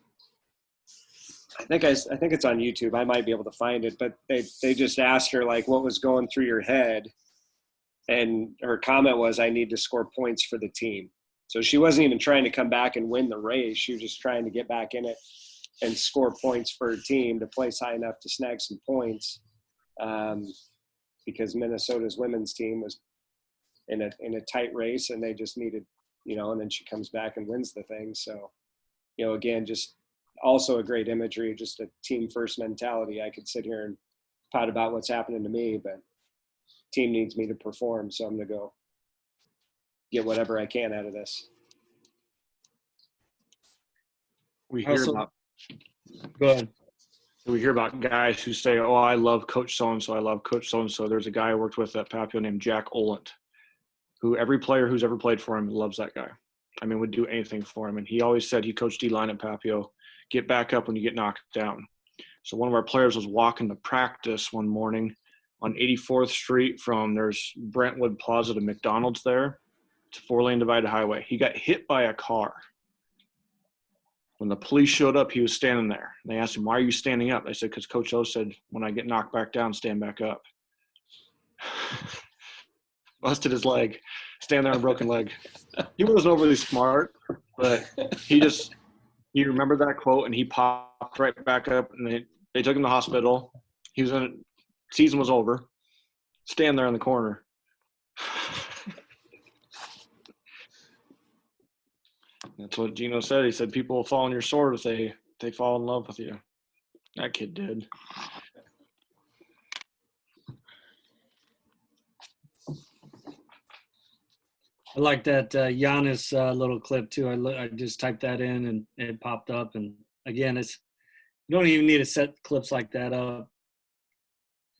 I think it's on YouTube. I might be able to find it, but they just asked her, like, what was going through your head, and her comment was, "I need to score points for the team." So she wasn't even trying to come back and win the race. She was just trying to get back in it and score points for her team to place high enough to snag some points, because Minnesota's women's team was in a tight race, and they just needed, and then she comes back and wins the thing. So, again, just also a great imagery, just a team first mentality. I could sit here and pot about what's happening to me, but team needs me to perform. So I'm going to go get whatever I can out of this. We hear about Go ahead. we hear about guys who say, "Oh, I love Coach so-and-so. I love Coach so-and-so." There's a guy I worked with at Papio named Jack Olant, who every player who's ever played for him loves that guy. I mean, would do anything for him. And he always said, he coached D-line at Papio, get back up when you get knocked down. So one of our players was walking to practice one morning on 84th Street from, there's Brentwood Plaza to McDonald's there, to 4-lane divided highway. He got hit by a car. When the police showed up, he was standing there. And they asked him, "Why are you standing up?" They said, "Because Coach O said, when I get knocked back down, stand back up." Busted his leg, stand there on a broken leg. He wasn't overly smart, but he remembered that quote, and he popped right back up, and they took him to the hospital. Season was over. Stand there in the corner. That's what Gino said. He said, people will fall on your sword if they fall in love with you. That kid did. I like that Giannis little clip too. I just typed that in and it popped up. And again, you don't even need to set clips like that up.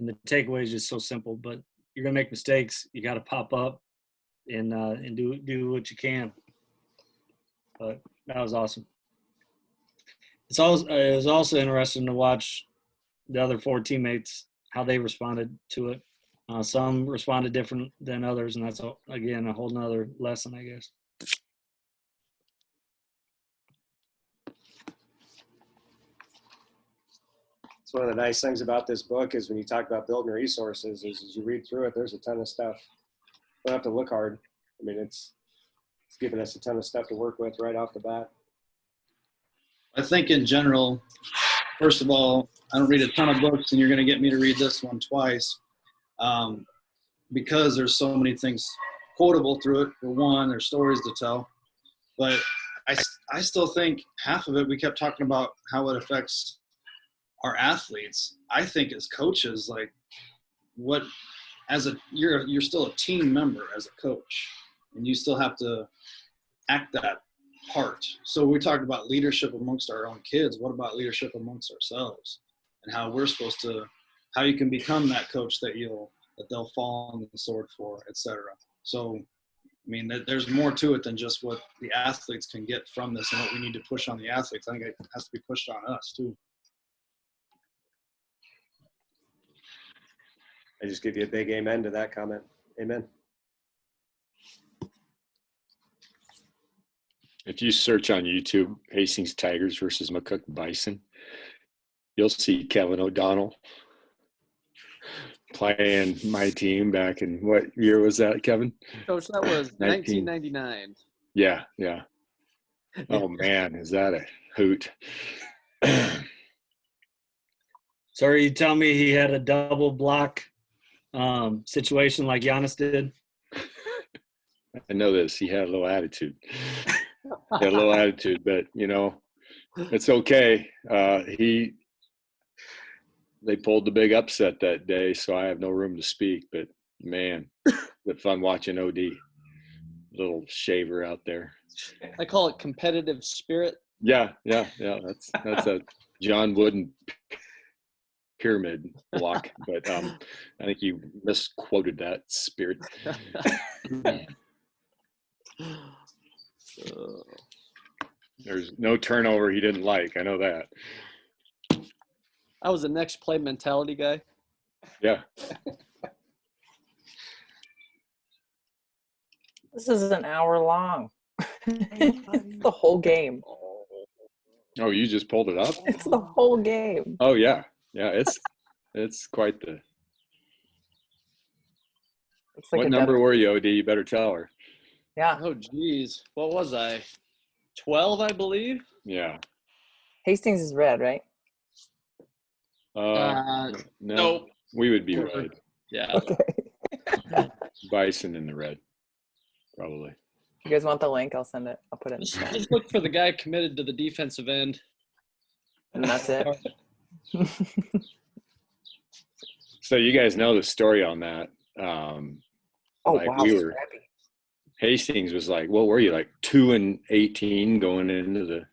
And the takeaway is just so simple. But you're gonna make mistakes. You got to pop up and do what you can. But that was awesome. It was also interesting to watch the other 4 teammates, how they responded to it. Some responded different than others, and that's, again, a whole nother lesson, I guess. It's one of the nice things about this book is when you talk about building resources, is as you read through it, there's a ton of stuff. You don't have to look hard. I mean, it's giving us a ton of stuff to work with right off the bat. I think in general, first of all, I don't read a ton of books, and you're going to get me to read this one twice, because there's so many things quotable through it. For one, there's stories to tell. But I still think half of it, we kept talking about how it affects our athletes. I think as coaches, like you're still a team member as a coach, and you still have to act that part. So we talked about leadership amongst our own kids. What about leadership amongst ourselves, and how we're supposed to, how you can become that coach that they'll fall on the sword for, etc. So, I mean, there's more to it than just what the athletes can get from this and what we need to push on the athletes. I think it has to be pushed on us too. I just give you a big amen to that comment. Amen. If you search on YouTube, Hastings Tigers versus McCook Bison, you'll see Kevin O'Donnell playing my team back in, what year was that, Kevin? Coach, that was 1999. Yeah. Oh, man, is that a hoot. So are you telling me he had a double block situation like Giannis did? I know this. He had a little attitude. He had a little attitude, but it's okay. They pulled the big upset that day, so I have no room to speak. But man, it's fun watching OD, little shaver out there. I call it competitive spirit. Yeah. That's a John Wooden pyramid block, but I think you misquoted that spirit. There's no turnover he didn't like. I know that. I was a next play mentality guy. Yeah. This is an hour long. It's the whole game. Oh, you just pulled it up? It's the whole game. Oh yeah. Yeah, it's quite the. It's like What a number were you, OD? You better tell her. Yeah. Oh, geez. What was I? 12, I believe. Yeah. Hastings is red, right? No, Nope. we would be red. Yeah. Okay. Bison in the red, probably. You guys want the link? I'll send it. I'll put it in the chat. Just look for the guy committed to the defensive end. And that's it. So you guys know the story on that. Oh, like wow. Scrappy. Hastings was like, what were you, like 2-18 going into the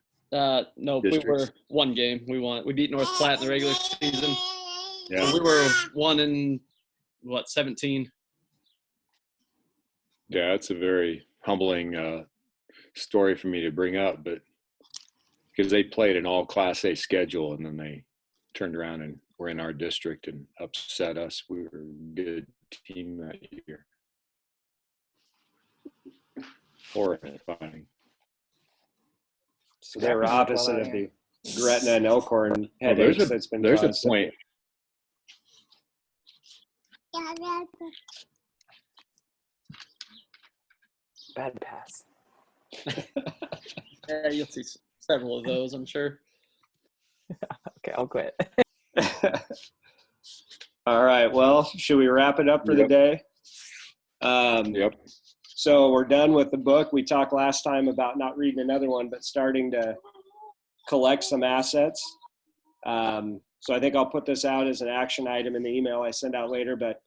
No, we districts? were one game. We beat North Platte in the regular season. Yeah. So we were 17. Yeah, it's a very humbling story for me to bring up, but because they played an all Class A schedule and then they turned around and were in our district and upset us. We were a good team that year. Horrifying. So they were opposite of the Gretna and Elkhorn headaches that's been There's caused. a point. Bad pass. Yeah, you'll see several of those, I'm sure. Okay, I'll quit. All right. Well, should we wrap it up for the day? Yep. So we're done with the book. We talked last time about not reading another one, but starting to collect some assets. So I think I'll put this out as an action item in the email I send out later, but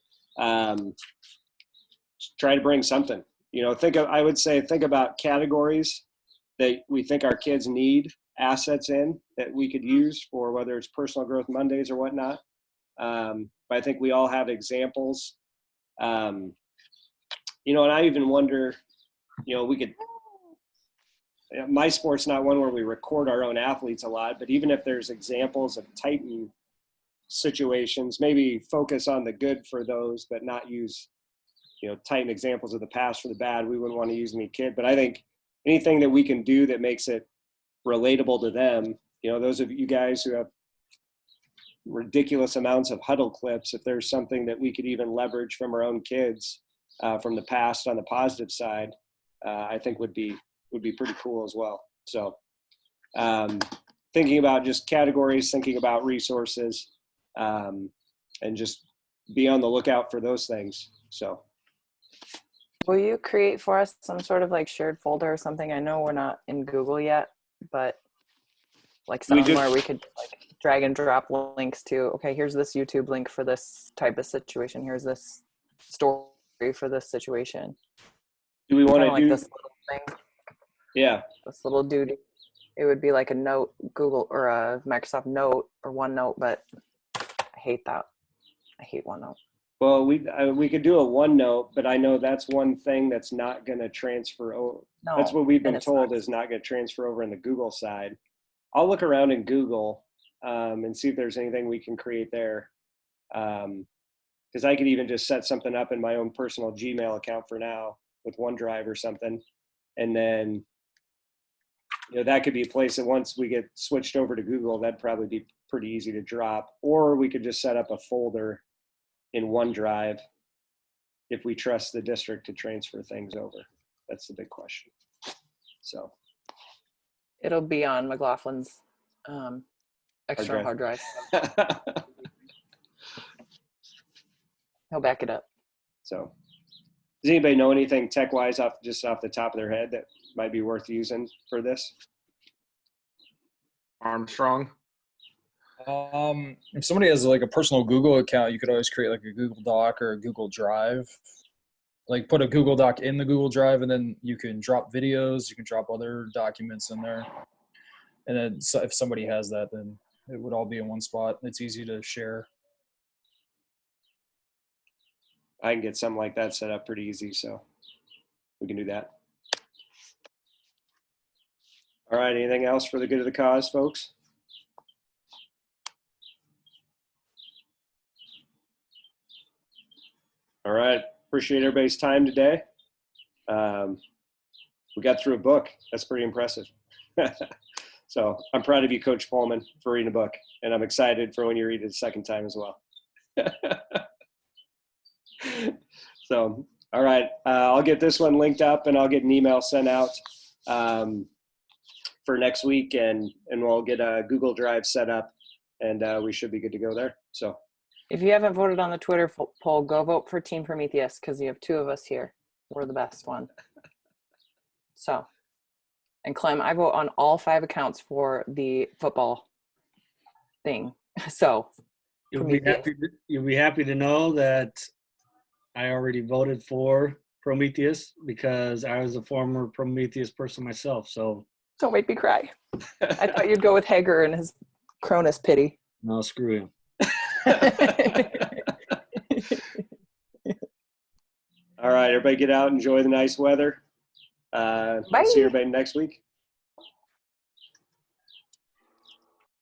try to bring something. I would say think about categories that we think our kids need assets in that we could use for whether it's personal growth Mondays or whatnot. But I think we all have examples. And I even wonder, we could, my sport's not one where we record our own athletes a lot, but even if there's examples of Titan situations, maybe focus on the good for those, but not use, Titan examples of the past for the bad. We wouldn't want to use any kid, but I think anything that we can do that makes it relatable to them, those of you guys who have ridiculous amounts of huddle clips, if there's something that we could even leverage from our own kids from the past on the positive side, I think would be pretty cool as well. So thinking about just categories, thinking about resources, and just be on the lookout for those things. So Will you create for us some sort of like shared folder or something? I know we're not in Google yet, but like somewhere we could like drag and drop links to, okay, here's this YouTube link for this type of situation. Here's this story for this situation. Do we want to like do this little thing? Yeah. This little dude. It would be like a note, Google or a Microsoft Note or OneNote, but I hate that. I hate OneNote. Well, we could do a OneNote, but I know that's one thing that's not going to transfer over. No, that's what we've been and told is not going to transfer over in the Google side. I'll look around in Google and see if there's anything we can create there. Because I could even just set something up in my own personal Gmail account for now with OneDrive or something. And then, that could be a place that once we get switched over to Google, that'd probably be pretty easy to drop. Or we could just set up a folder in OneDrive if we trust the district to transfer things over. That's the big question. So it'll be on McLaughlin's external hard drive. He'll back it up. So Does anybody know anything tech-wise off the top of their head that might be worth using for this? Armstrong. If somebody has like a personal Google account, you could always create like a Google Doc or a Google Drive. Like put a Google Doc in the Google Drive, and then you can drop videos, you can drop other documents in there. And then if somebody has that, then it would all be in one spot. It's easy to share. I can get something like that set up pretty easy, so we can do that. All right, anything else for the good of the cause, folks? All right, appreciate everybody's time today. We got through a book. That's pretty impressive. So I'm proud of you, Coach Pullman, for reading a book, and I'm excited for when you read it a second time as well. So, all right, I'll get this one linked up, and I'll get an email sent out for next week, and we'll get a Google Drive set up, and we should be good to go there. So, If you haven't voted on the Twitter poll, go vote for Team Prometheus because you have 2 of us here. We're the best one. So, and Clem, I vote on all 5 accounts for the football thing. So, You'll be happy to know that I already voted for Prometheus because I was a former Prometheus person myself. So don't make me cry. I thought you'd go with Hager and his Cronus pity. no, screw him. all right, everybody get out, enjoy the nice weather. Bye. See everybody next week.